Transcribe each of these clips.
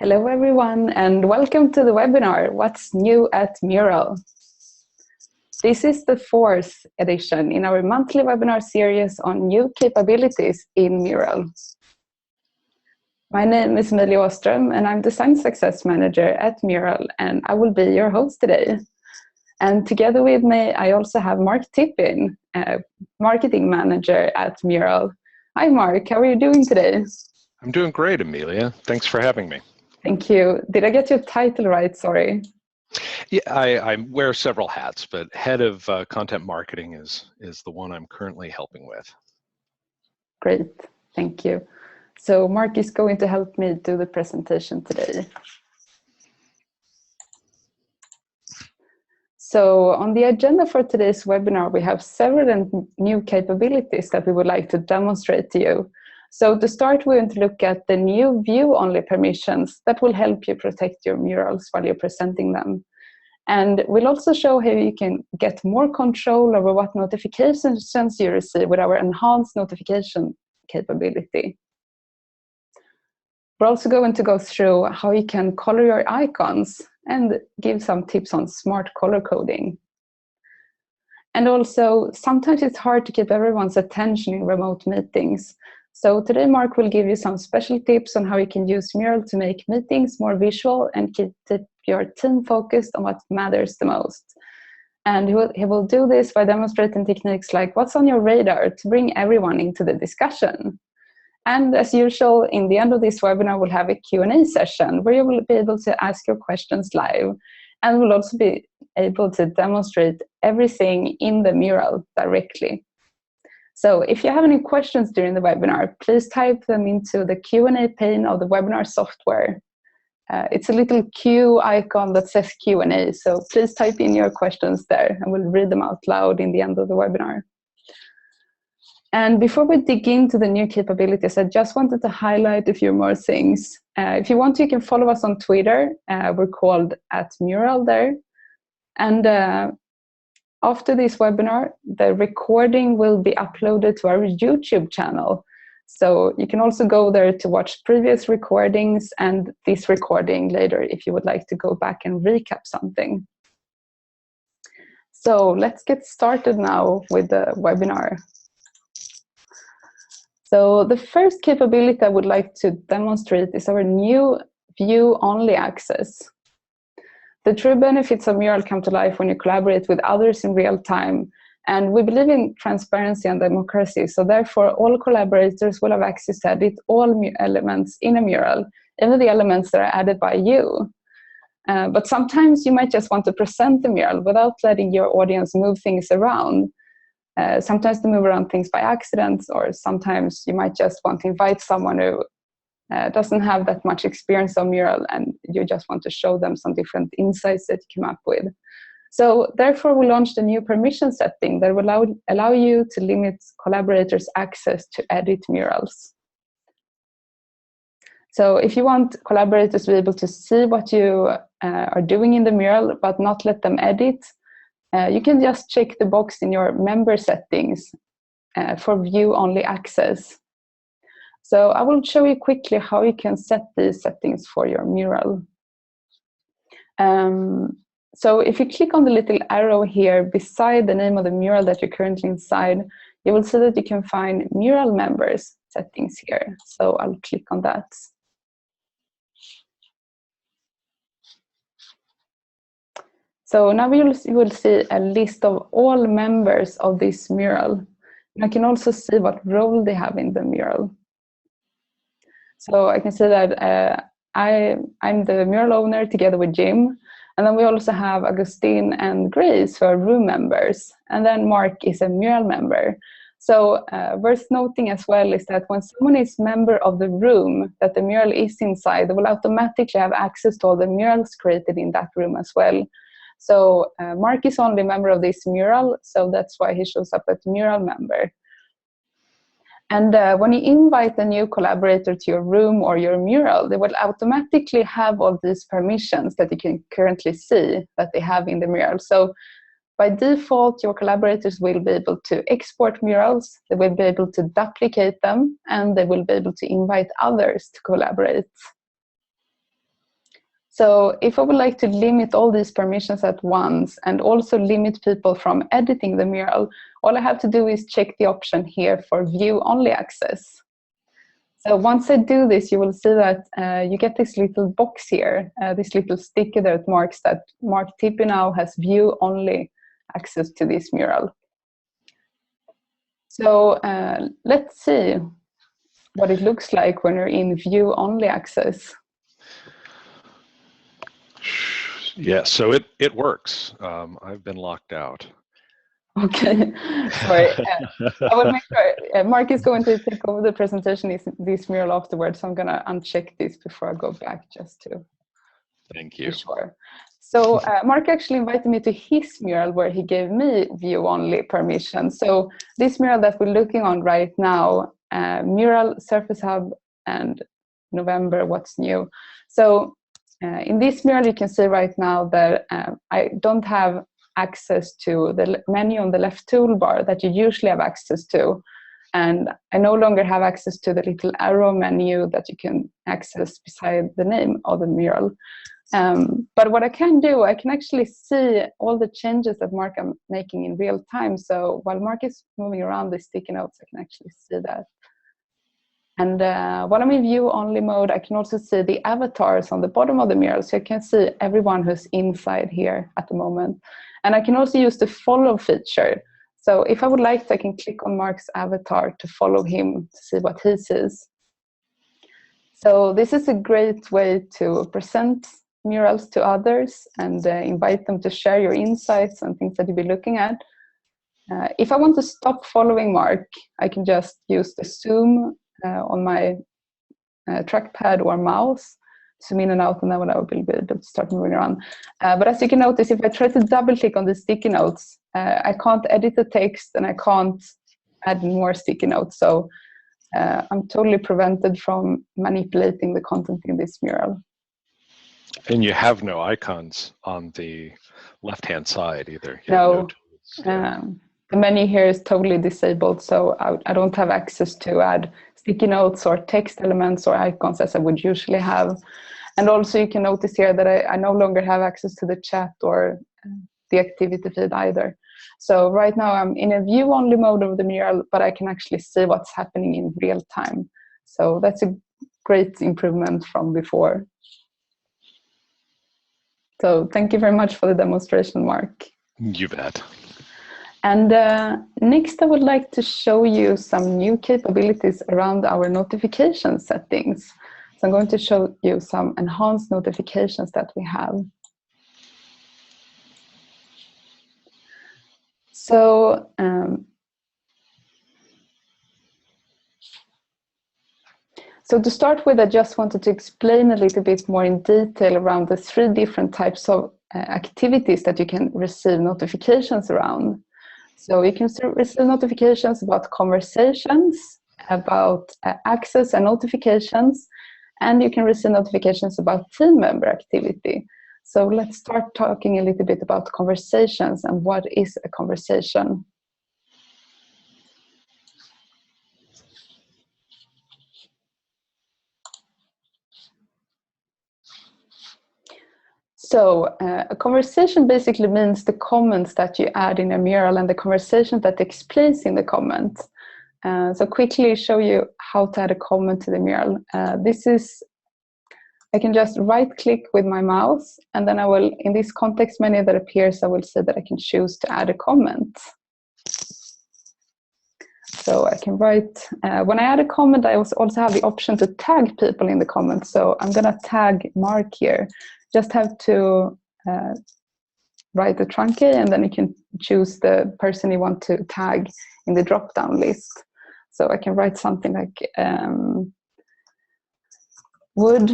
Hello everyone and welcome to the webinar, What's New at Mural? This is the fourth edition in our monthly webinar series on new capabilities in Mural. My name is Emilie Åström and I'm Design Success Manager at Mural and I will be your host today. And together with me I also have Mark Tippin, Marketing Manager at Mural. Hi Mark, how are you doing today? I'm doing great, Amelia. Thanks for having me. Thank you. Did I get your title right? Sorry. Yeah, I wear several hats, but head of content marketing is the one I'm currently helping with. Great, thank you. So Mark is going to help me do the presentation today. So on the agenda for today's webinar, we have several new capabilities that we would like to demonstrate to you. So to start, we're going to look at the new view-only permissions that will help you protect your murals while you're presenting them. And we'll also show how you can get more control over what notifications you receive with our enhanced notification capability. We're also going to go through how you can color your icons and give some tips on smart color coding. And also, sometimes it's hard to keep everyone's attention in remote meetings. So today Mark will give you some special tips on how you can use Mural to make meetings more visual and keep your team focused on what matters the most. And he will do this by demonstrating techniques like what's on your radar to bring everyone into the discussion. And as usual, in the end of this webinar, we'll have a Q&A session where you will be able to ask your questions live. And we'll also be able to demonstrate everything in the Mural directly. So if you have any questions during the webinar, please type them into the Q&A pane of the webinar software. It's a little Q icon that says Q&A, so please type in your questions there and we'll read them out loud in the end of the webinar. And before we dig into the new capabilities, I just wanted to highlight a few more things. If you want to, you can follow us on Twitter. We're called @Mural there. And after this webinar, the recording will be uploaded to our YouTube channel. So you can also go there to watch previous recordings and this recording later if you would like to go back and recap something. So let's get started now with the webinar. So the first capability I would like to demonstrate is our new ViewOnly Access. The true benefits of Mural come to life when you collaborate with others in real time. And we believe in transparency and democracy, so therefore all collaborators will have access to edit all elements in a mural, even the elements that are added by you. But sometimes you might just want to present the mural without letting your audience move things around. Sometimes they move around things by accident, or sometimes you might just want to invite someone who doesn't have that much experience on Mural and you just want to show them some different insights that you come up with. So therefore we launched a new permission setting that will allow you to limit collaborators' access to edit murals. So if you want collaborators to be able to see what you are doing in the mural but not let them edit, you can just check the box in your member settings for view-only access. So I will show you quickly how you can set these settings for your mural. So if you click on the little arrow here beside the name of the mural that you're currently inside, you will see that you can find Mural Members settings here. So I'll click on that. So now you will see a list of all members of this mural. And I can also see what role they have in the mural. So I can see that I'm the mural owner together with Jim. And then we also have Agustin and Grace who are room members. And then Mark is a mural member. So worth noting as well is that when someone is member of the room that the mural is inside, they will automatically have access to all the murals created in that room as well. So Mark is only a member of this mural, so that's why he shows up as mural member. And when you invite a new collaborator to your room or your mural, they will automatically have all these permissions that you can currently see that they have in the mural. So by default, your collaborators will be able to export murals, they will be able to duplicate them, and they will be able to invite others to collaborate. So if I would like to limit all these permissions at once and also limit people from editing the mural, all I have to do is check the option here for view-only access. So once I do this, you will see that you get this little box here, this little sticker that marks that Mark Tippy now has view-only access to this mural. So let's see what it looks like when you're in view-only access. Yeah, so it works. I've been locked out. Okay, sorry. I will make sure. Mark is going to take over the presentation this mural afterwards, so I'm going to uncheck this before I go back just to Thank you. be sure. So Mark actually invited me to his mural where he gave me view-only permission. So this mural that we're looking on right now, Mural, Surface Hub, and November, What's New. So in this mural, you can see right now that I don't have access to the menu on the left toolbar that you usually have access to. And I no longer have access to the little arrow menu that you can access beside the name of the mural. But what I can do, I can actually see all the changes that Mark is making in real time. So while Mark is moving around the sticky notes, I can actually see that. And while I'm in view-only mode, I can also see the avatars on the bottom of the mural. So I can see everyone who's inside here at the moment. And I can also use the follow feature. So if I would like to, I can click on Mark's avatar to follow him to see what he sees. So this is a great way to present murals to others and invite them to share your insights and things that you'll be looking at. If I want to stop following Mark, I can just use the zoom on my trackpad or mouse, zoom in and out, and then I will be able to start moving around. But as you can notice, if I try to double click on the sticky notes, I can't edit the text and I can't add more sticky notes. So I'm totally prevented from manipulating the content in this mural. And you have no icons on the left-hand side either. No, the menu here is totally disabled, so I don't have access to add sticky notes or text elements or icons as I would usually have. And also you can notice here that I no longer have access to the chat or the activity feed either. So right now I'm in a view-only mode of the mural, but I can actually see what's happening in real time. So that's a great improvement from before. So thank you very much for the demonstration, Mark. You bet. And next I would like to show you some new capabilities around our notification settings. So I'm going to show you some enhanced notifications that we have. So to start with, I just wanted to explain a little bit more in detail around the 3 different types of activities that you can receive notifications around. So you can receive notifications about conversations, about access and notifications, and you can receive notifications about team member activity. So let's start talking a little bit about conversations and what is a conversation. So a conversation basically means the comments that you add in a mural and the conversation that takes place in the comment. So quickly show you how to add a comment to the mural. I can just right click with my mouse, and then I will, in this context menu that appears, I will say that I can choose to add a comment. So I can write, when I add a comment, I also have the option to tag people in the comments. So I'm gonna tag Mark here. Just have to write the trunk key, and then you can choose the person you want to tag in the drop-down list. So I can write something like, would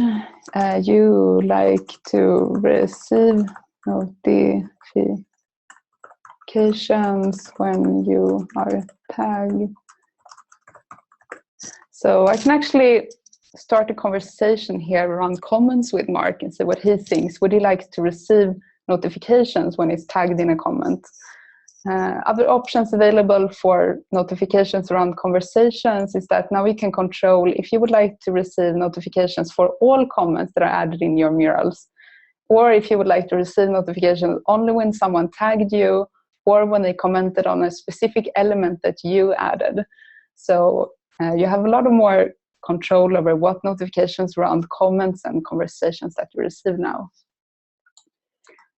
you like to receive notifications when you are tagged? So I can actually start a conversation here around comments with Mark and see what he thinks. Would he like to receive notifications when he's tagged in a comment? Other options available for notifications around conversations is that now we can control if you would like to receive notifications for all comments that are added in your murals. or if you would like to receive notifications only when someone tagged you or when they commented on a specific element that you added. So you have a lot more control over what notifications around comments and conversations that you receive now.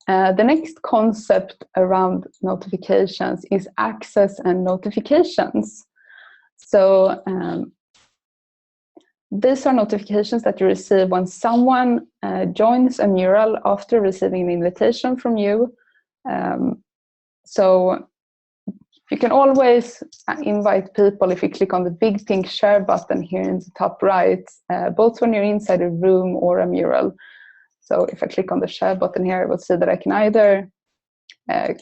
The next concept around notifications is access and notifications. So these are notifications that you receive when someone joins a mural after receiving an invitation from you. So you can always invite people if you click on the big pink share button here in the top right, both when you're inside a room or a mural. So if I click on the share button here, I will see that I can either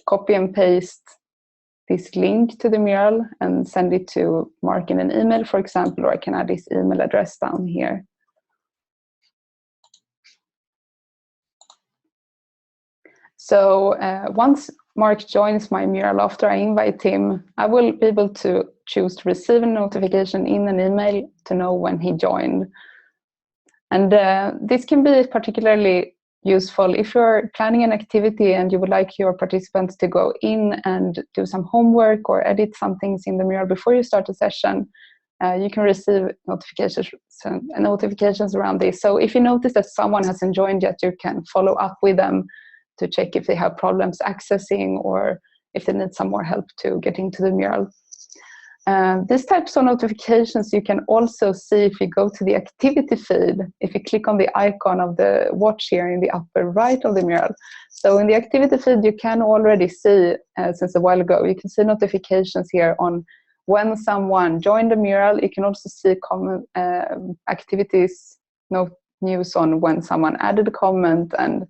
copy and paste this link to the mural and send it to Mark in an email, for example, or I can add this email address down here. So once Mark joins my mural after I invite him, I will be able to choose to receive a notification in an email to know when he joined. And this can be particularly useful if you're planning an activity and you would like your participants to go in and do some homework or edit some things in the mural before you start a session. You can receive notifications around this. So if you notice that someone hasn't joined yet, you can follow up with them to check if they have problems accessing or if they need some more help to get into the mural. These types of notifications you can also see if you go to the activity feed, if you click on the icon of the watch here in the upper right of the mural. So in the activity feed you can already see, since a while ago, you can see notifications here on when someone joined the mural. You can also see common activities, news on when someone added a comment and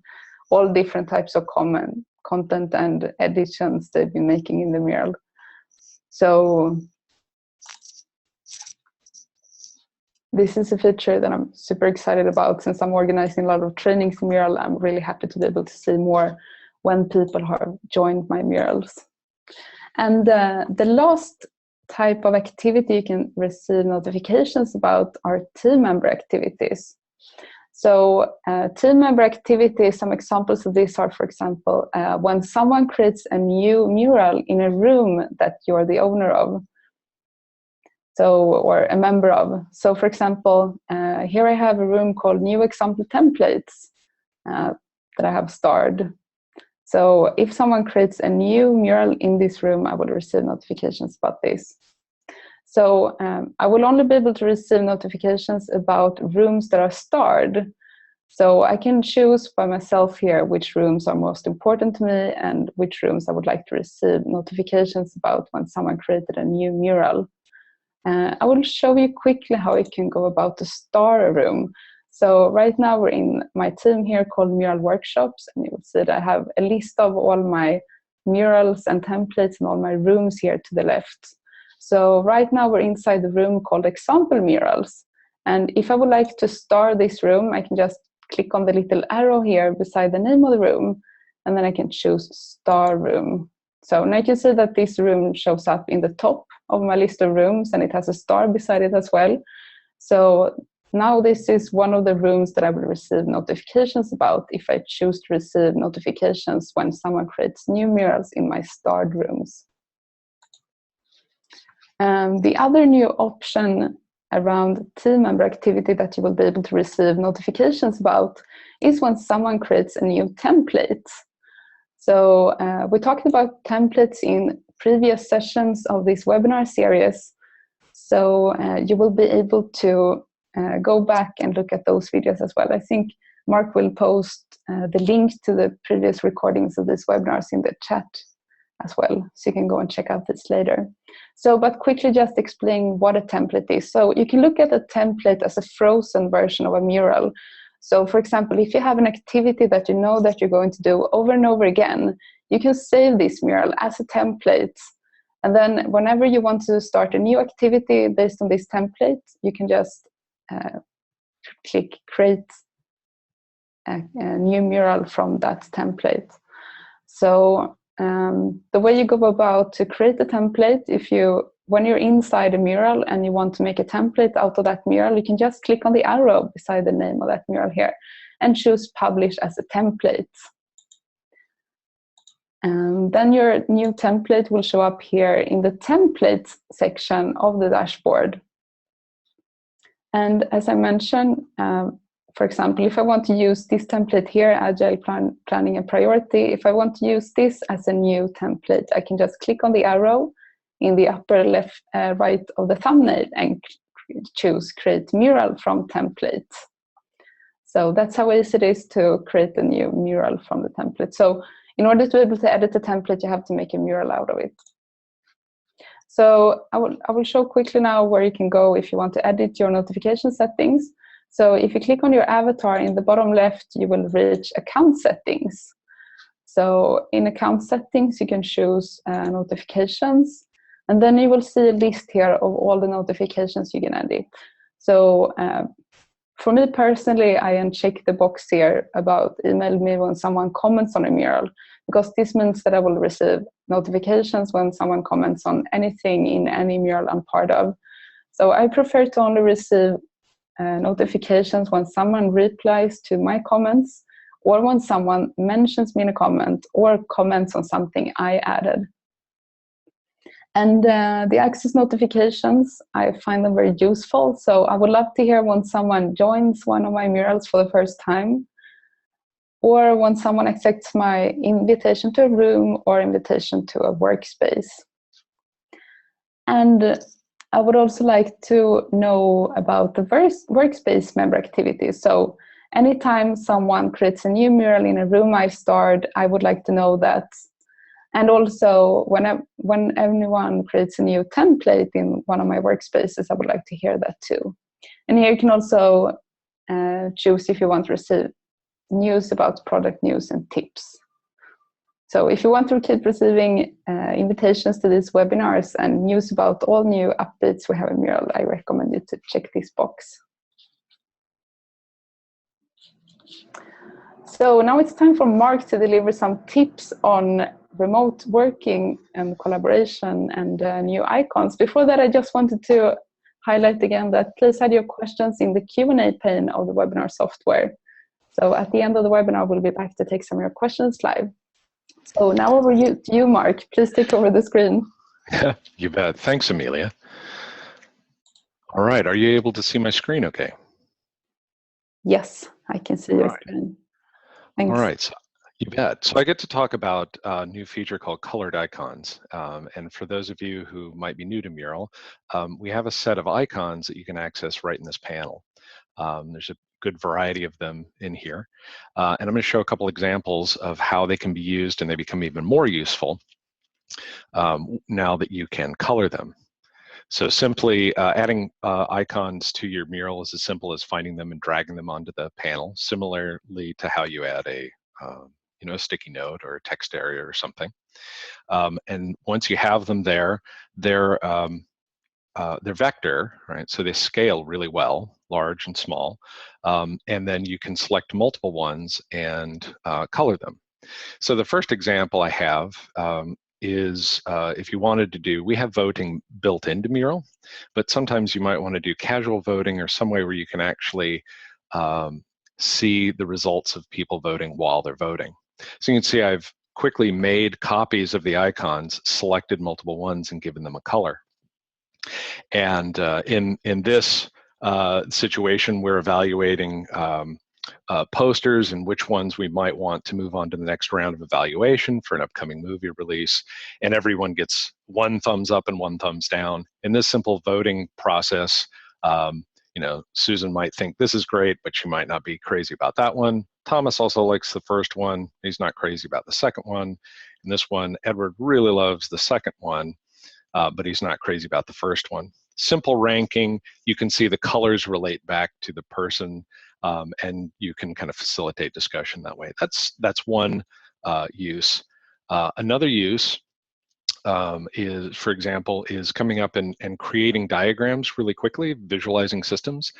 all different types of content and additions they've been making in the mural. So this is a feature that I'm super excited about. Since I'm organizing a lot of trainings in mural, I'm really happy to be able to see more when people have joined my murals. And the last type of activity you can receive notifications about are team member activities. So team member activities, some examples of these are, for example, when someone creates a new mural in a room that you're the owner of. So, or a member of. So for example, here I have a room called New Example Templates that I have starred. So if someone creates a new mural in this room, I will receive notifications about this. So I will only be able to receive notifications about rooms that are starred. So I can choose by myself here which rooms are most important to me and which rooms I would like to receive notifications about when someone created a new mural. I will show you quickly how you can go about to star a room. So right now we're in my team here called Mural Workshops, and you will see that I have a list of all my murals and templates and all my rooms here to the left. So right now we're inside the room called Example Murals. And if I would like to star this room, I can just click on the little arrow here beside the name of the room, and then I can choose Star Room. So now you can see that this room shows up in the top of my list of rooms, and it has a star beside it as well. So now this is one of the rooms that I will receive notifications about if I choose to receive notifications when someone creates new murals in my starred rooms. The other new option around team member activity that you will be able to receive notifications about is when someone creates a new template. So we talked about templates in previous sessions of this webinar series. So you will be able to go back and look at those videos as well. I think Mark will post the link to the previous recordings of these webinars in the chat as well, so you can go and check out this later. So, but quickly just explain what a template is. So you can look at a template as a frozen version of a mural. So for example, if you have an activity that you know that you're going to do over and over again, you can save this mural as a template. And then whenever you want to start a new activity based on this template, you can just click Create a new mural from that template. So the way you go about to create a template, when you're inside a mural and you want to make a template out of that mural, you can just click on the arrow beside the name of that mural here. and choose Publish as a template. And then your new template will show up here in the Templates section of the dashboard. And as I mentioned, for example, if I want to use this template here, Agile Planning and Priority, if I want to use this as a new template, I can just click on the arrow in the upper left, right of the thumbnail and choose Create Mural from Template. So that's how easy it is to create a new mural from the template. So in order to be able to edit the template, you have to make a mural out of it. So I will show quickly now where you can go if you want to edit your notification settings. So if you click on your avatar in the bottom left, you will reach Account Settings. So in Account Settings, you can choose Notifications, and then you will see a list here of all the notifications you can edit. So for me personally, I uncheck the box here about email me when someone comments on a mural, because this means that I will receive notifications when someone comments on anything in any mural I'm part of. So I prefer to only receive notifications when someone replies to my comments, or when someone mentions me in a comment or comments on something I added. And the access notifications, I find them very useful. So I would love to hear when someone joins one of my murals for the first time, or when someone accepts my invitation to a room or invitation to a workspace. And I would also like to know about the workspace member activities. So anytime someone creates a new mural in a room I've starred, I would like to know that. And also, when anyone creates a new template in one of my workspaces, I would like to hear that too. And here you can also choose if you want to receive news about product news and tips. So if you want to keep receiving invitations to these webinars and news about all new updates we have in Mural, I recommend you to check this box. So now it's time for Mark to deliver some tips on remote working and collaboration and new icons. Before that, I just wanted to highlight again that please add your questions in the Q&A pane of the webinar software. So at the end of the webinar, we'll be back to take some of your questions live. So now over to you, Mark. Please take over the screen. Yeah, you bet. Thanks, Amelia. All right, are you able to see my screen okay? Yes, I can see your screen. Thanks. All right, so you bet. So I get to talk about a new feature called colored icons. And for those of you who might be new to Mural, we have a set of icons that you can access right in this panel. There's a good variety of them in here. And I'm going to show a couple examples of how they can be used, and they become even more useful now that you can color them. So simply adding icons to your mural is as simple as finding them and dragging them onto the panel, similarly to how you add a a sticky note or a text area or something. And once you have them there, they're vector, right? So they scale really well, large and small. And then you can select multiple ones and color them. So the first example I have is if you wanted to do, we have voting built into Mural, but sometimes you might want to do casual voting or some way where you can actually see the results of people voting while they're voting. So you can see I've quickly made copies of the icons, selected multiple ones, and given them a color. And in this situation, we're evaluating posters and which ones we might want to move on to the next round of evaluation for an upcoming movie release. And everyone gets one thumbs up and one thumbs down. In this simple voting process, Susan might think this is great, but she might not be crazy about that one. Thomas also likes the first one. He's not crazy about the second one. And this one, Edward really loves the second one, but he's not crazy about the first one. Simple ranking, you can see the colors relate back to the person, and you can kind of facilitate discussion that way. That's one use. Another use is, for example, is coming up and creating diagrams really quickly, visualizing systems.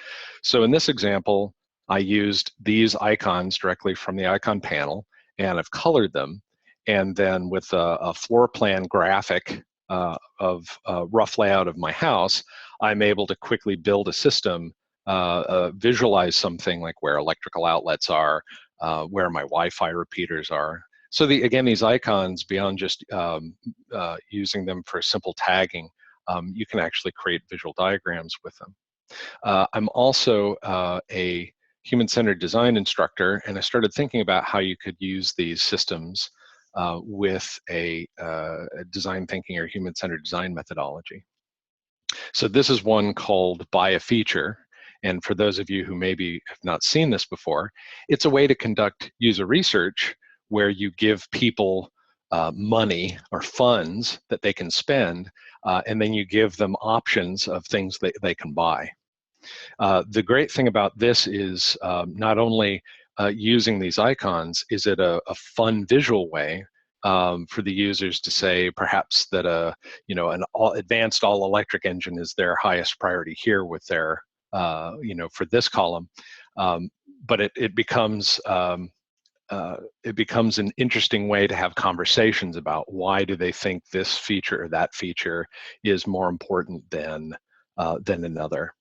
So in this example, I used these icons directly from the icon panel, and I've colored them. And then with a floor plan graphic of a rough layout of my house, I'm able to quickly build a system visualize something like where electrical outlets are, where my Wi-Fi repeaters are. So again, these icons, beyond just using them for simple tagging, you can actually create visual diagrams with them. I'm also a human-centered design instructor, and I started thinking about how you could use these systems with a design thinking or human-centered design methodology. So this is one called Buy a Feature. And for those of you who maybe have not seen this before, it's a way to conduct user research where you give people money or funds that they can spend, and then you give them options of things that they can buy. The great thing about this is not only using these icons, is it a fun visual way for the users to say perhaps that an advanced all-electric engine is their highest priority here with their for this column, but it becomes an interesting way to have conversations about why do they think this feature or that feature is more important than another.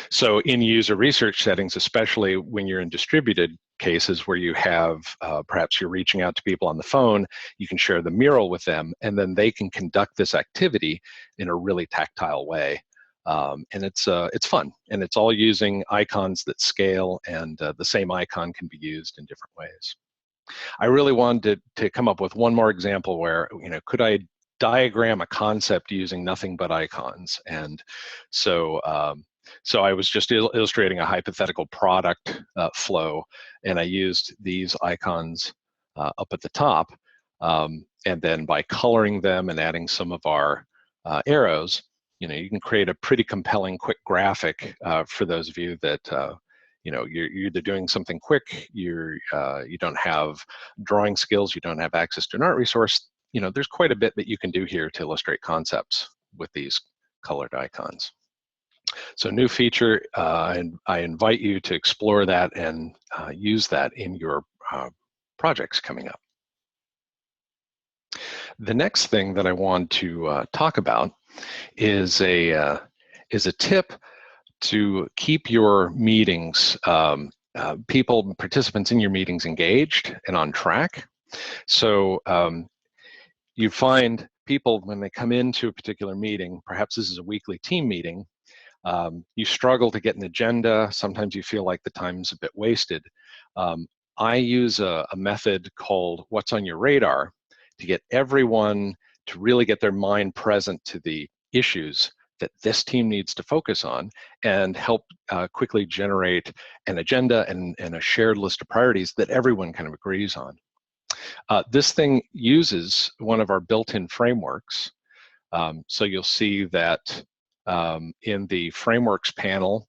So in user research settings, especially when you're in distributed cases where you have, perhaps you're reaching out to people on the phone, you can share the mural with them, and then they can conduct this activity in a really tactile way. And it's fun, and it's all using icons that scale, and the same icon can be used in different ways. I really wanted to come up with one more example where, could I diagram a concept using nothing but icons? And so I was just illustrating a hypothetical product flow, and I used these icons up at the top, and then by coloring them and adding some of our arrows, you can create a pretty compelling, quick graphic for those of you that you're either doing something quick, you don't have drawing skills, you don't have access to an art resource. There's quite a bit that you can do here to illustrate concepts with these colored icons. So new feature, and I invite you to explore that and use that in your projects coming up. The next thing that I want to talk about is a tip to keep your meetings, participants in your meetings engaged and on track. So you find people when they come into a particular meeting, perhaps this is a weekly team meeting, you struggle to get an agenda. Sometimes you feel like the time's a bit wasted. I use a method called What's on Your Radar to get everyone to really get their mind present to the issues that this team needs to focus on, and help quickly generate an agenda and a shared list of priorities that everyone kind of agrees on. This thing uses one of our built-in frameworks. So you'll see that in the frameworks panel,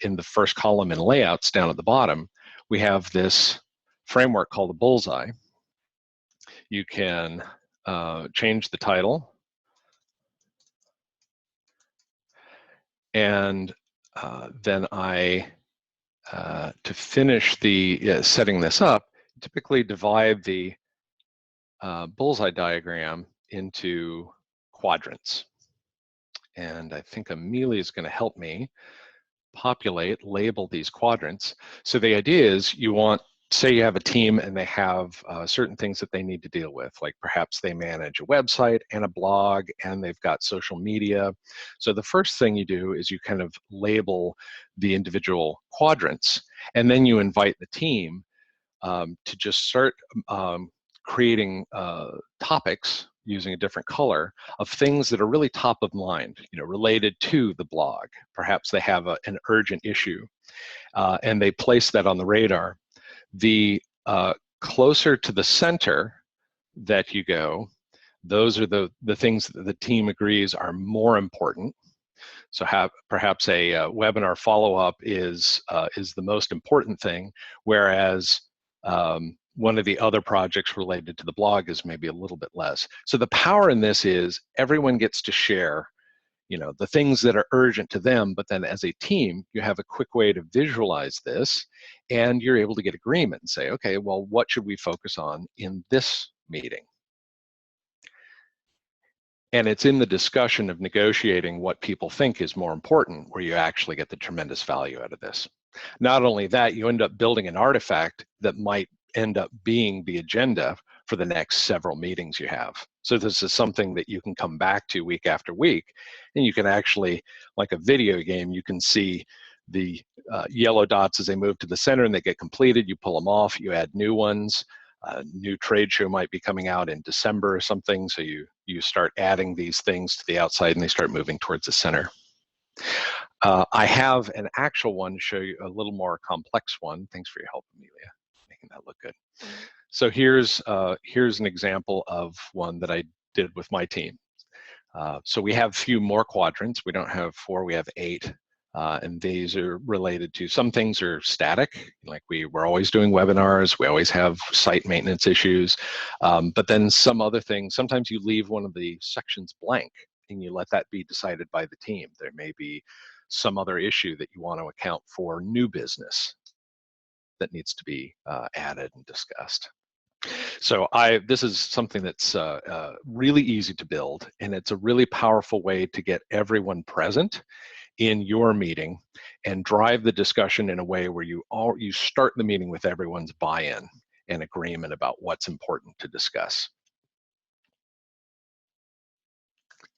in the first column in layouts down at the bottom, we have this framework called the bullseye. You can change the title, and then to finish the setting this up, typically divide the bullseye diagram into quadrants. And I think Amelia is going to help me label these quadrants. So the idea is you want, say you have a team and they have certain things that they need to deal with, like perhaps they manage a website and a blog and they've got social media. So the first thing you do is you kind of label the individual quadrants, and then you invite the team to just start creating topics using a different color of things that are really top of mind, related to the blog. Perhaps they have an urgent issue, and they place that on the radar. The closer to the center that you go, those are the things that the team agrees are more important. So perhaps a webinar follow-up is the most important thing, whereas one of the other projects related to the blog is maybe a little bit less. So the power in this is everyone gets to share, the things that are urgent to them, but then as a team, you have a quick way to visualize this, and you're able to get agreement and say, okay, well, what should we focus on in this meeting? And it's in the discussion of negotiating what people think is more important where you actually get the tremendous value out of this. Not only that, you end up building an artifact that might end up being the agenda for the next several meetings you have. So this is something that you can come back to week after week, and you can actually, like a video game, you can see the yellow dots as they move to the center and they get completed. You pull them off, you add new ones. A new trade show might be coming out in December or something, so you start adding these things to the outside and they start moving towards the center. I have an actual one to show you, a little more complex one. Thanks for your help, Amelia, making that look good. So here's an example of one that I did with my team. So we have a few more quadrants. We don't have 4, we have 8. And these are related to, some things are static, like we're always doing webinars, we always have site maintenance issues, but then some other things, sometimes you leave one of the sections blank and you let that be decided by the team. There may be some other issue that you want to account for, new business that needs to be added and discussed. So this is something that's really easy to build, and it's a really powerful way to get everyone present in your meeting and drive the discussion in a way where you start the meeting with everyone's buy-in and agreement about what's important to discuss.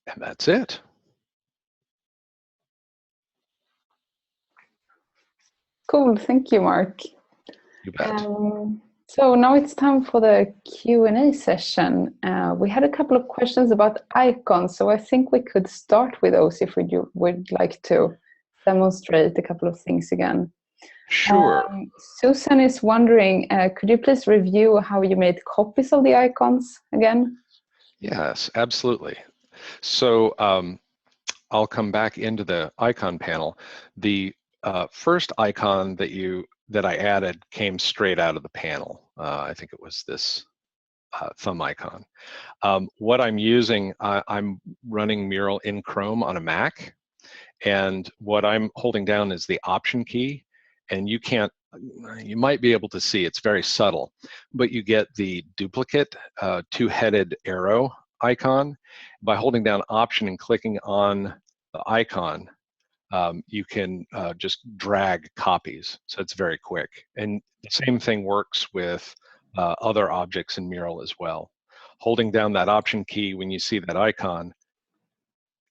And that's it. Cool, thank you, Mark. You bet. So now it's time for the Q&A session. We had a couple of questions about icons, so I think we could start with those if would like to demonstrate a couple of things again. Sure. Susan is wondering, could you please review how you made copies of the icons again? Yes, absolutely. So I'll come back into the icon panel. The first icon that I added came straight out of the panel. I think it was this thumb icon. What I'm using, I'm running Mural in Chrome on a Mac, and what I'm holding down is the Option key, and you might be able to see, it's very subtle, but you get the duplicate 2-headed arrow icon. By holding down Option and clicking on the icon, you can just drag copies, so it's very quick. And the same thing works with other objects in Mural as well. Holding down that Option key when you see that icon,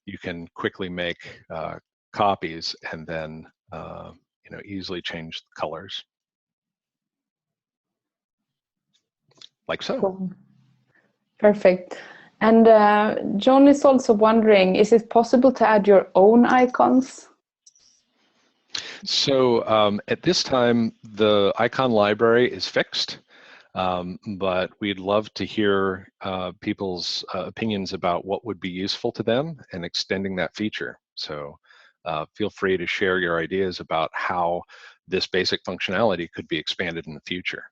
you can quickly make copies and then easily change the colors, like so. Cool. Perfect. And John is also wondering, is it possible to add your own icons? So at this time, the icon library is fixed, but we'd love to hear people's opinions about what would be useful to them and extending that feature. So feel free to share your ideas about how this basic functionality could be expanded in the future.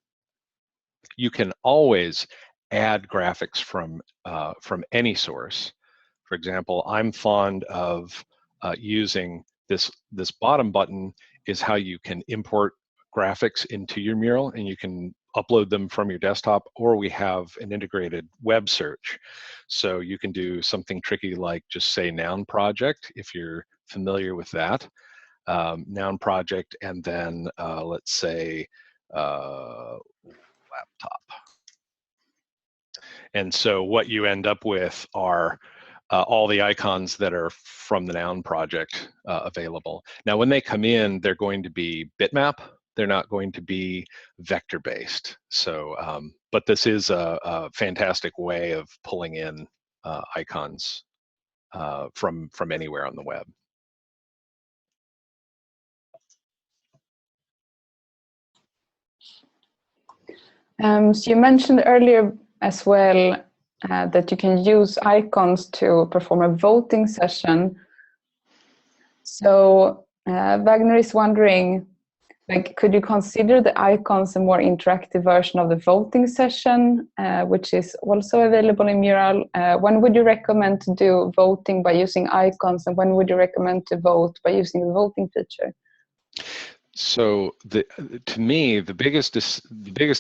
You can always add graphics from any source. For example, I'm fond of using this bottom button is how you can import graphics into your Mural, and you can upload them from your desktop, or we have an integrated web search. So you can do something tricky like just say noun project, if you're familiar with that. Noun project, and then let's say laptop. And so what you end up with are all the icons that are from the noun project available. Now, when they come in, they're going to be bitmap. They're not going to be vector-based. So, but this is a fantastic way of pulling in icons from anywhere on the web. So you mentioned earlier as well that you can use icons to perform a voting session. So Wagner is wondering, could you consider the icons a more interactive version of the voting session, which is also available in Mural? When would you recommend to do voting by using icons, and when would you recommend to vote by using the voting feature? So to me, the biggest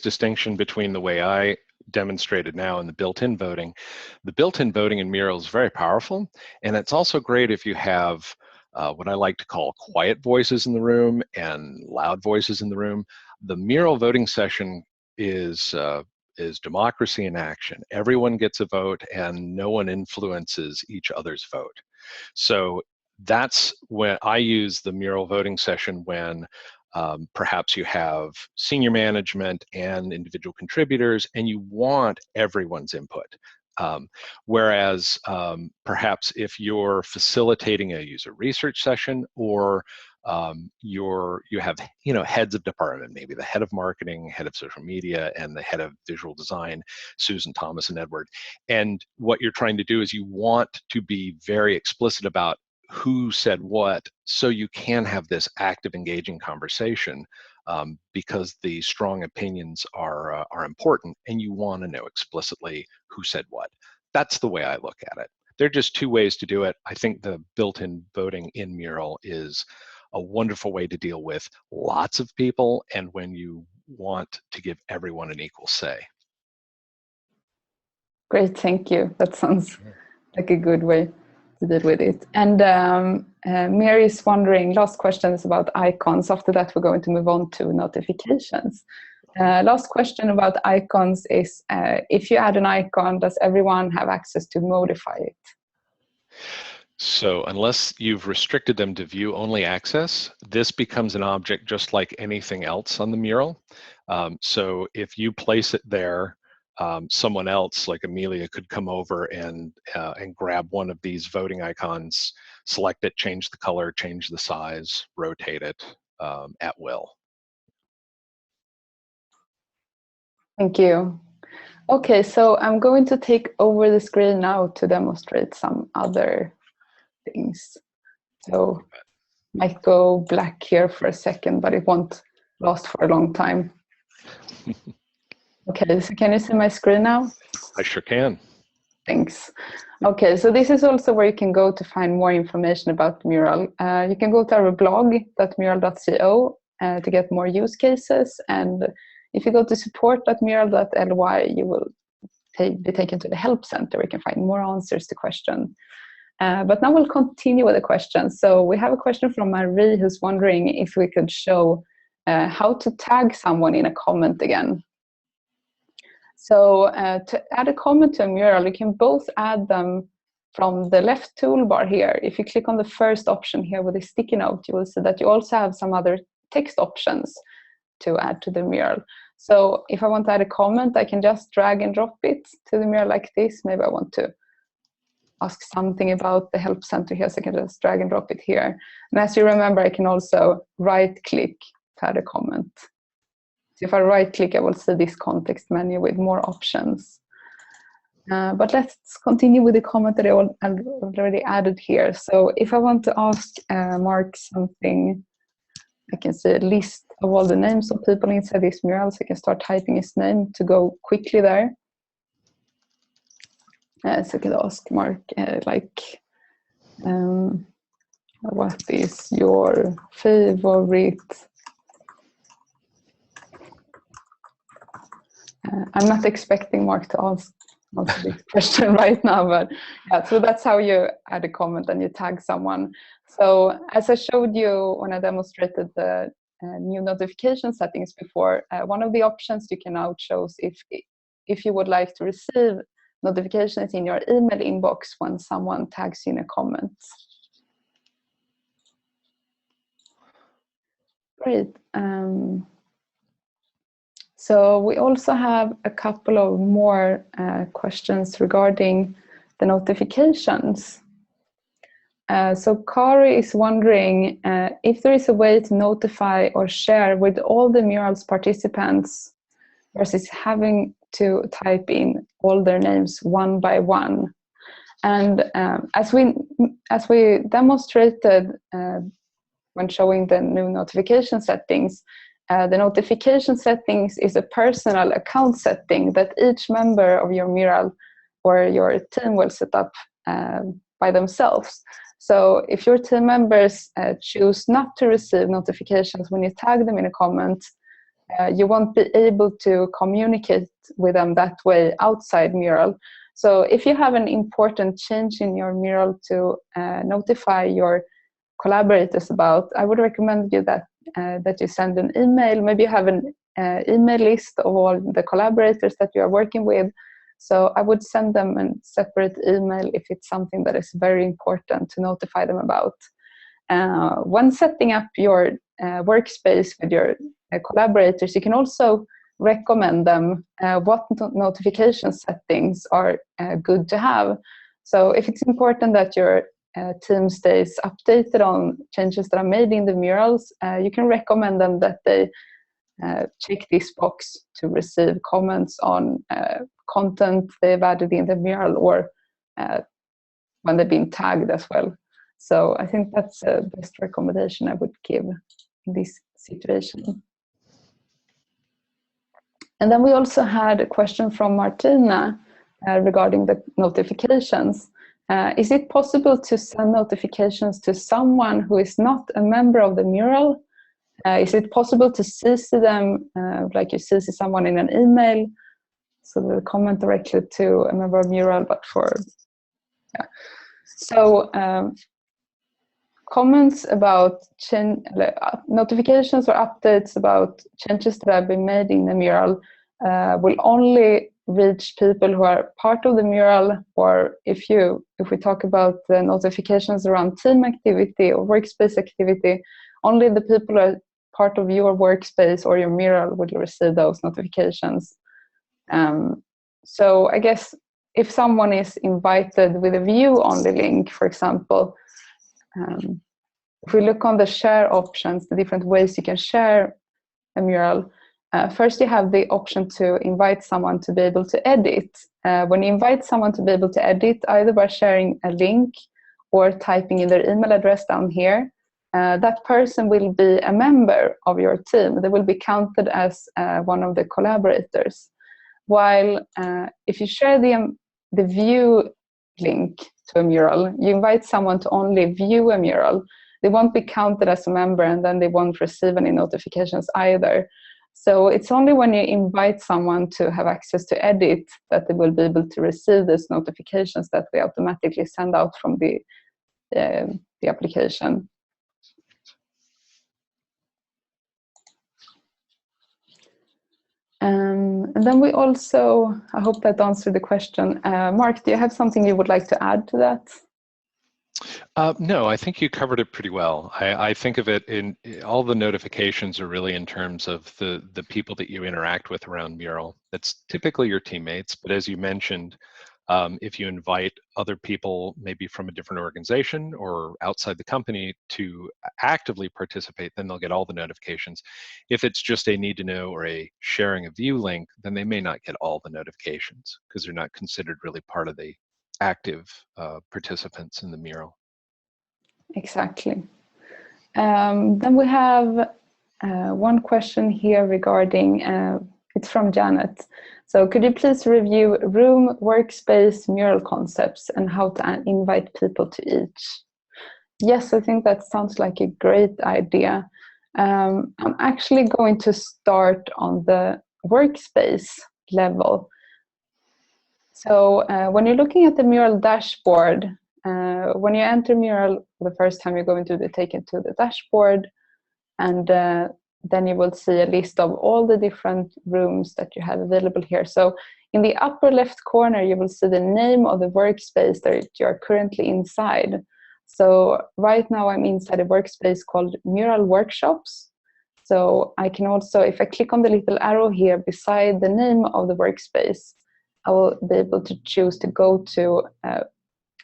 distinction between the way I demonstrated now in the built-in voting. The built-in voting in Mural is very powerful, and it's also great if you have what I like to call quiet voices in the room and loud voices in the room. The Mural voting session is democracy in action. Everyone gets a vote and no one influences each other's vote. So that's when I use the Mural voting session, when perhaps you have senior management and individual contributors and you want everyone's input. Whereas perhaps if you're facilitating a user research session, or you have heads of department, maybe the head of marketing, head of social media, and the head of visual design, Susan, Thomas, and Edward. And what you're trying to do is you want to be very explicit about who said what, so you can have this active, engaging conversation, because the strong opinions are important, and you want to know explicitly who said what. That's the way I look at it. There are just two ways to do it. I think the built-in voting in Mural is a wonderful way to deal with lots of people, and when you want to give everyone an equal say. Great, thank you. That sounds like a good way to deal with it. And Mary is wondering, last question is about icons. After that, we're going to move on to notifications. Last question about icons is, if you add an icon, does everyone have access to modify it? So unless you've restricted them to view-only access, this becomes an object just like anything else on the Mural. So if you place it there, someone else like Amelia could come over and grab one of these voting icons, select it, change the color, change the size, rotate it at will. Thank you. Okay, so I'm going to take over the screen now to demonstrate some other things. So might go black here for a second, but it won't last for a long time. Okay, so can you see my screen now? I sure can. Thanks. Okay, so this is also where you can go to find more information about Mural. You can go to our blog, mural.co, to get more use cases. And if you go to support.mural.ly, you will be taken to the help center where you can find more answers to questions. But now we'll continue with the questions. So we have a question from Marie, who's wondering if we could show how to tag someone in a comment again. So to add a comment to a mural, you can both add them from the left toolbar here. If you click on the first option here with a sticky note, you will see that you also have some other text options to add to the mural. So if I want to add a comment, I can just drag and drop it to the mural like this. Maybe I want to ask something about the help center here, so I can just drag and drop it here. And as you remember, I can also right-click to add a comment. So if I right-click, I will see this context menu with more options. But let's continue with the comment that I already added here. So if I want to ask Mark something, I can see a list of all the names of people inside this mural, so I can start typing his name to go quickly there. So I could ask Mark, what is your favorite? I'm not expecting Mark to answer this question right now, but yeah, so that's how you add a comment and you tag someone. So as I showed you when I demonstrated the new notification settings before, one of the options you can now choose if you would like to receive notifications in your email inbox when someone tags in a comment. Great. So we also have a couple of more questions regarding the notifications. So Kari is wondering if there is a way to notify or share with all the Mural's participants versus having to type in all their names one by one. And as we demonstrated when showing the new notification settings, the notification settings is a personal account setting that each member of your Mural or your team will set up by themselves. So if your team members choose not to receive notifications when you tag them in a comment, you won't be able to communicate with them that way outside Mural. So if you have an important change in your Mural to notify your collaborators about, I would recommend you that you send an email. Maybe you have an email list of all the collaborators that you are working with. So I would send them a separate email if it's something that is very important to notify them about. When setting up your workspace with your collaborators, you can also recommend them what notification settings are good to have. So if it's important that your team stays updated on changes that are made in the murals, you can recommend them that they check this box to receive comments on content they've added in the mural, or when they've been tagged as well. So I think that's the best recommendation I would give in this situation. And then we also had a question from Martina regarding the notifications. Is it possible to send notifications to someone who is not a member of the mural? Is it possible to CC them, like you CC someone in an email, so they comment directly to a member of Mural, but for, yeah. So comments about notifications or updates about changes that have been made in the Mural will only reach people who are part of the Mural, or if we talk about the notifications around team activity or workspace activity, only the people who are part of your workspace or your Mural will receive those notifications. So I guess if someone is invited with a view-only link, for example, if we look on the share options, the different ways you can share a mural, first you have the option to invite someone to be able to edit. When you invite someone to be able to edit, either by sharing a link or typing in their email address down here, that person will be a member of your team. They will be counted as one of the collaborators. While if you share the view link to a mural, you invite someone to only view a mural, they won't be counted as a member, and then they won't receive any notifications either. So it's only when you invite someone to have access to edit that they will be able to receive these notifications that we automatically send out from the application. And then we also, I hope that answered the question. Mark, do you have something you would like to add to that? No, I think you covered it pretty well. I think of it in all the notifications are really in terms of the people that you interact with around Mural. That's typically your teammates, but as you mentioned, if you invite other people, maybe from a different organization or outside the company, to actively participate, then they'll get all the notifications. If it's just a need to know or a sharing a view link, then they may not get all the notifications because they're not considered really part of the active participants in the mural. Exactly. Then we have one question here regarding, it's from Janet. So could you please review room, workspace, mural concepts and how to invite people to each? Yes, I think that sounds like a great idea. I'm actually going to start on the workspace level. So when you're looking at the Mural dashboard, when you enter Mural the first time, you're going to be taken to the dashboard, and then you will see a list of all the different rooms that you have available here. So in the upper left corner, you will see the name of the workspace that you're currently inside. So right now I'm inside a workspace called Mural Workshops. So I can also, if I click on the little arrow here beside the name of the workspace, I will be able to choose to go to a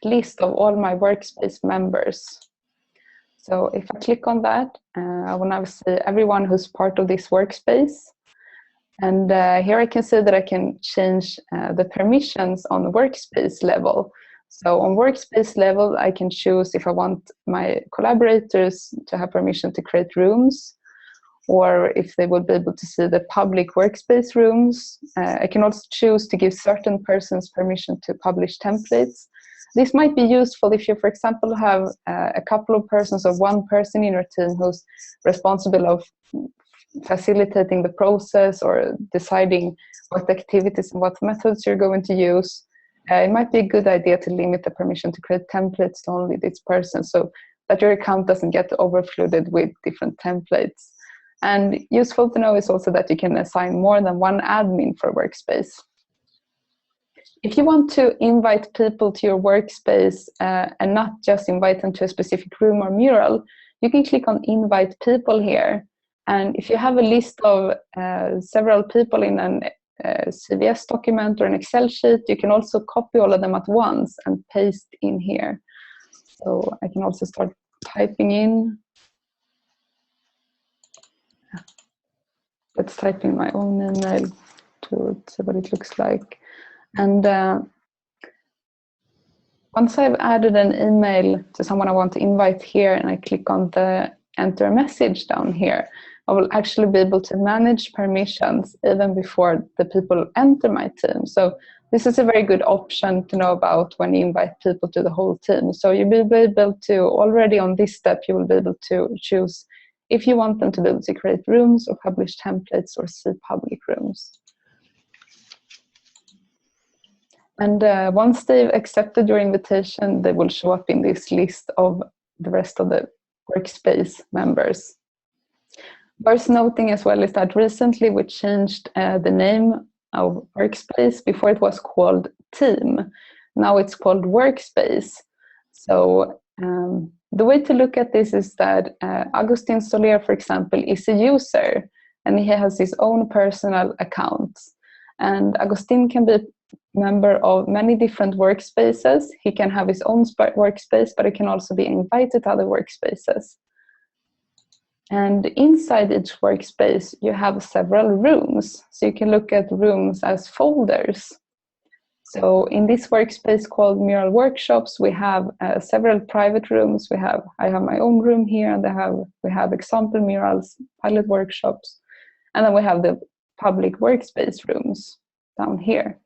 list of all my workspace members. So if I click on that, I will now see everyone who's part of this workspace. And here I can see that I can change the permissions on the workspace level. So on workspace level, I can choose if I want my collaborators to have permission to create rooms, or if they would be able to see the public workspace rooms. I can also choose to give certain persons permission to publish templates. This might be useful if you, for example, have a couple of persons or one person in your team who's responsible of facilitating the process or deciding what activities and what methods you're going to use, it might be a good idea to limit the permission to create templates to only this person, so that your account doesn't get overflooded with different templates. And useful to know is also that you can assign more than one admin for a workspace. If you want to invite people to your workspace and not just invite them to a specific room or mural, you can click on Invite People here. And if you have a list of several people in an CVS document or an Excel sheet, you can also copy all of them at once and paste in here. So I can also start typing in. Let's type in my own email to see what it looks like. And once I've added an email to someone I want to invite here, and I click on the enter message down here, I will actually be able to manage permissions even before the people enter my team. So this is a very good option to know about when you invite people to the whole team. So you'll be able to, already on this step, you will be able to choose if you want them to be able to create rooms or publish templates or see public rooms. And once they've accepted your invitation, they will show up in this list of the rest of the workspace members. Worth noting as well is that recently we changed the name of Workspace. Before it was called Team. Now it's called Workspace. So the way to look at this is that Agustin Soler, for example, is a user and he has his own personal account. And Agustin can be a member of many different workspaces. He can have his own workspace, but he can also be invited to other workspaces. And inside each workspace, you have several rooms. So you can look at rooms as folders. So in this workspace called Mural Workshops, we have several private rooms. I have my own room here, and we have example murals, pilot workshops, and then we have the public workspace rooms down here.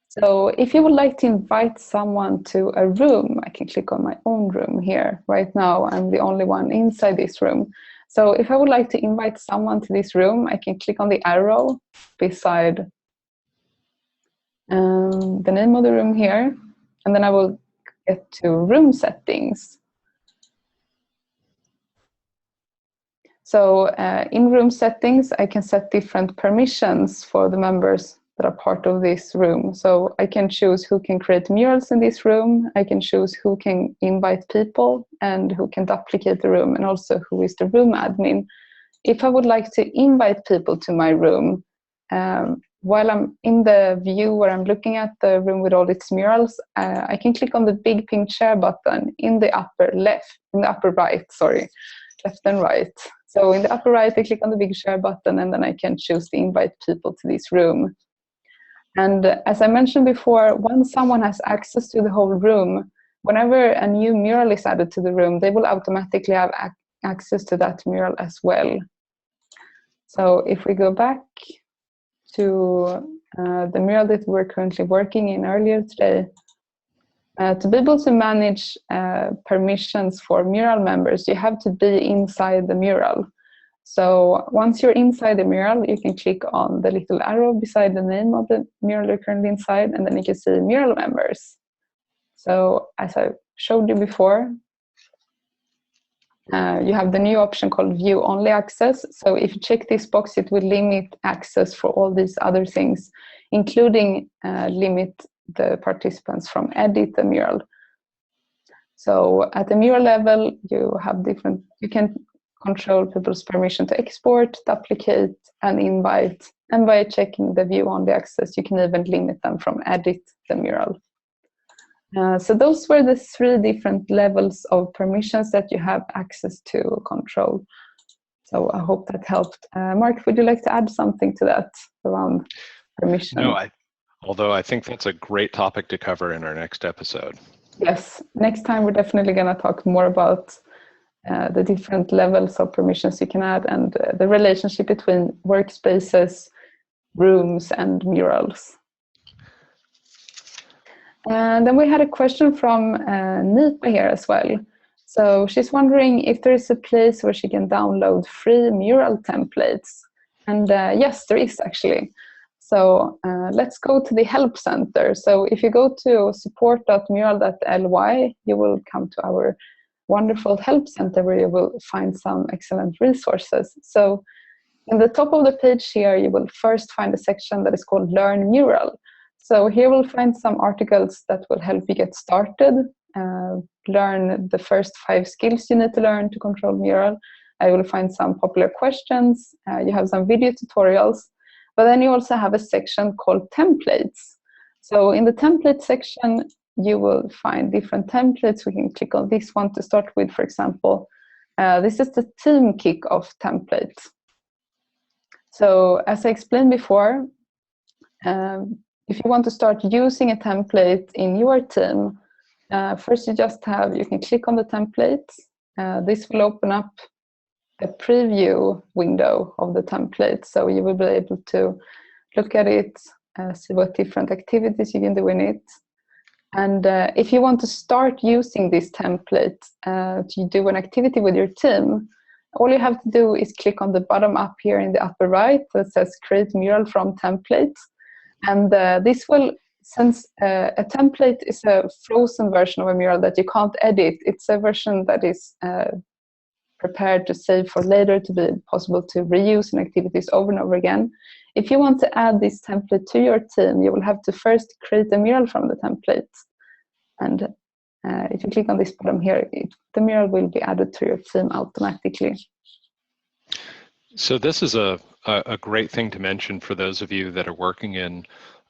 So if you would like to invite someone to a room, I can click on my own room here. Right now, I'm the only one inside this room. So if I would like to invite someone to this room, I can click on the arrow beside the name of the room here, and then I will get to room settings. So in room settings, I can set different permissions for the members that are part of this room. So I can choose who can create murals in this room. I can choose who can invite people and who can duplicate the room, and also who is the room admin. If I would like to invite people to my room, while I'm in the view where I'm looking at the room with all its murals, I can click on the big pink share button in the upper right, left and right. So in the upper right, I click on the big share button, and then I can choose to invite people to this room. And as I mentioned before, once someone has access to the whole room, whenever a new mural is added to the room, they will automatically have access to that mural as well. So if we go back to the mural that we're currently working in earlier today, to be able to manage permissions for mural members, you have to be inside the mural. So once you're inside the mural, you can click on the little arrow beside the name of the mural you're currently inside, and then you can see Mural Members. So as I showed you before, you have the new option called ViewOnly Access. So if you check this box, it will limit access for all these other things, including limit the participants from edit the mural. So at the mural level, you can control people's permission to export, duplicate, and invite. And by checking the ViewOnly Access, you can even limit them from edit the mural. So those were the 3 different levels of permissions that you have access to control. So I hope that helped. Mark, would you like to add something to that around permission? No, although I think that's a great topic to cover in our next episode. Yes, next time we're definitely going to talk more about the different levels of permissions you can add, and the relationship between workspaces, rooms, and murals. And then we had a question from Nipa here as well. So she's wondering if there is a place where she can download free mural templates. And yes, there is actually. So let's go to the Help Center. So if you go to support.mural.ly, you will come to our wonderful Help Center where you will find some excellent resources. So in the top of the page here, you will first find a section that is called Learn Mural. So here we'll find some articles that will help you get started, learn the first 5 skills you need to learn to control Mural. I will find some popular questions. You have some video tutorials. But then you also have a section called Templates. So in the Template section, you will find different templates. We can click on this one to start with, for example. This is the Team Kickoff template. So as I explained before, if you want to start using a template in your team, first you can click on the template. This will open up a preview window of the template, so you will be able to look at it, see what different activities you can do in it. And if you want to start using this template to do an activity with your team, all you have to do is click on the bottom up here in the upper right that says Create Mural from Template. And this will, since a template is a frozen version of a mural that you can't edit, it's a version that is prepared to save for later to be possible to reuse in activities over and over again. If you want to add this template to your team, you will have to first create a mural from the template. And if you click on this bottom here, the mural will be added to your team automatically. So this is a great thing to mention for those of you that are working in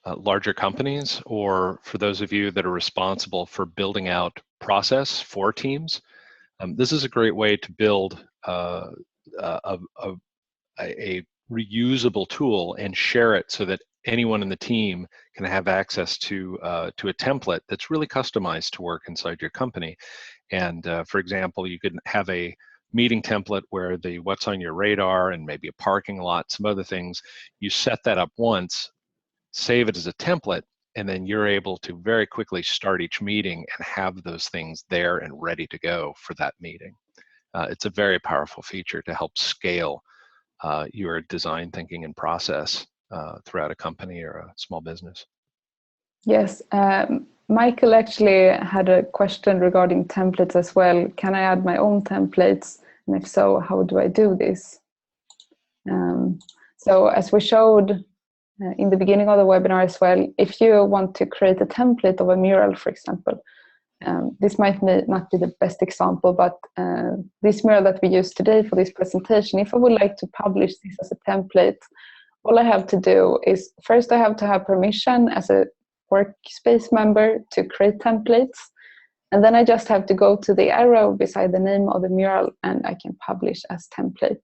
larger companies, or for those of you that are responsible for building out process for teams. This is a great way to build a reusable tool and share it so that anyone in the team can have access to a template that's really customized to work inside your company. And for example, you could have a meeting template where the what's on your radar and maybe a parking lot, some other things, you set that up once, save it as a template, and then you're able to very quickly start each meeting and have those things there and ready to go for that meeting. It's a very powerful feature to help scale your design thinking and process throughout a company or a small business. Yes, Michael actually had a question regarding templates as well. Can I add my own templates? And if so, how do I do this? So as we showed in the beginning of the webinar as well, if you want to create a template of a mural, for example, this might not be the best example, but this mural that we use today for this presentation, if I would like to publish this as a template, all I have to do is first I have to have permission as a workspace member to create templates, and then I just have to go to the arrow beside the name of the mural and I can publish as template.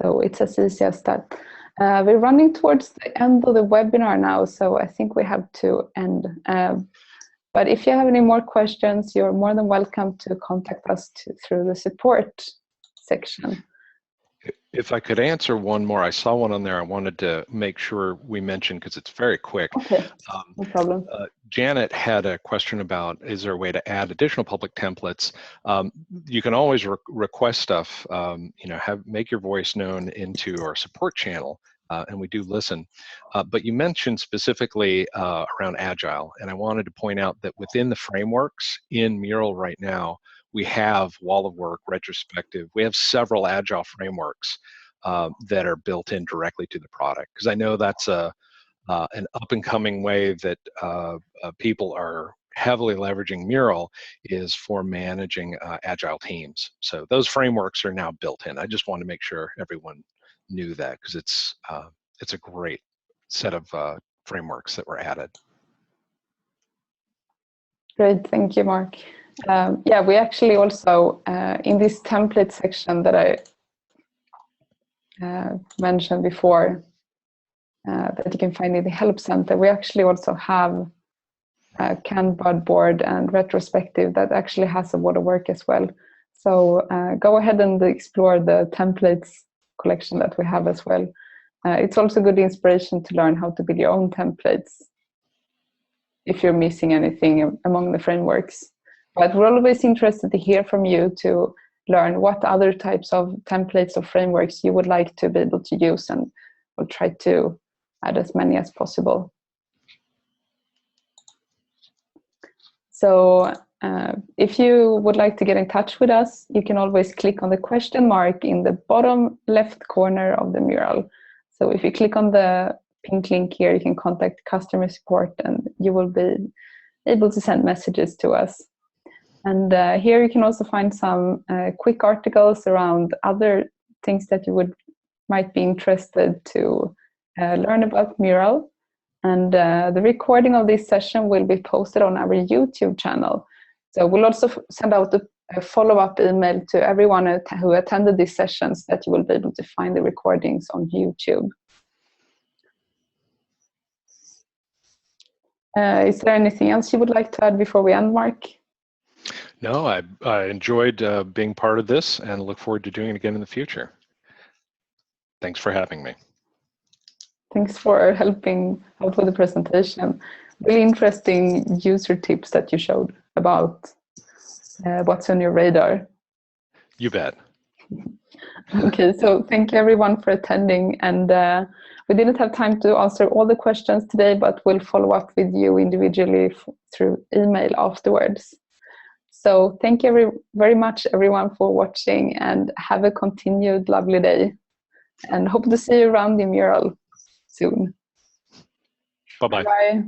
So it's as easy as that. We're running towards the end of the webinar now, so I think we have to end. But if you have any more questions, you're more than welcome to contact us through the support section. If I could answer one more, I saw one on there I wanted to make sure we mentioned because it's very quick. Okay, no problem. Janet had a question about, is there a way to add additional public templates? You can always request stuff, make your voice known into our support channel, and we do listen. But you mentioned specifically around Agile, and I wanted to point out that within the frameworks in Mural right now, we have Wall of Work, Retrospective. We have several Agile frameworks that are built in directly to the product, because I know that's an up-and-coming way that people are heavily leveraging Mural is for managing Agile teams. So those frameworks are now built in. I just want to make sure everyone knew that, because it's a great set of frameworks that were added. Great, thank you, Mark. Yeah, we actually also, in this template section that I mentioned before, that you can find in the Help Center, we actually also have a Kanban board and retrospective that actually has a lot of work as well. So go ahead and explore the templates collection that we have as well. It's also good inspiration to learn how to build your own templates if you're missing anything among the frameworks. But we're always interested to hear from you to learn what other types of templates or frameworks you would like to be able to use, and we'll try to add as many as possible. So if you would like to get in touch with us, you can always click on the question mark in the bottom left corner of the mural. So if you click on the pink link here, you can contact customer support and you will be able to send messages to us. And here you can also find some quick articles around other things that you might be interested to learn about Mural. And the recording of this session will be posted on our YouTube channel. So we'll also send out a follow-up email to everyone who attended these sessions, that you will be able to find the recordings on YouTube. Is there anything else you would like to add before we end, Mark? No, I enjoyed being part of this and look forward to doing it again in the future. Thanks for having me. Thanks for helping out with the presentation. Really interesting user tips that you showed about what's on your radar. You bet. Okay, so thank you everyone for attending, and we didn't have time to answer all the questions today, but we'll follow up with you individually through email afterwards. So thank you very much everyone for watching, and have a continued lovely day, and hope to see you around the mural soon. Bye-bye. Bye.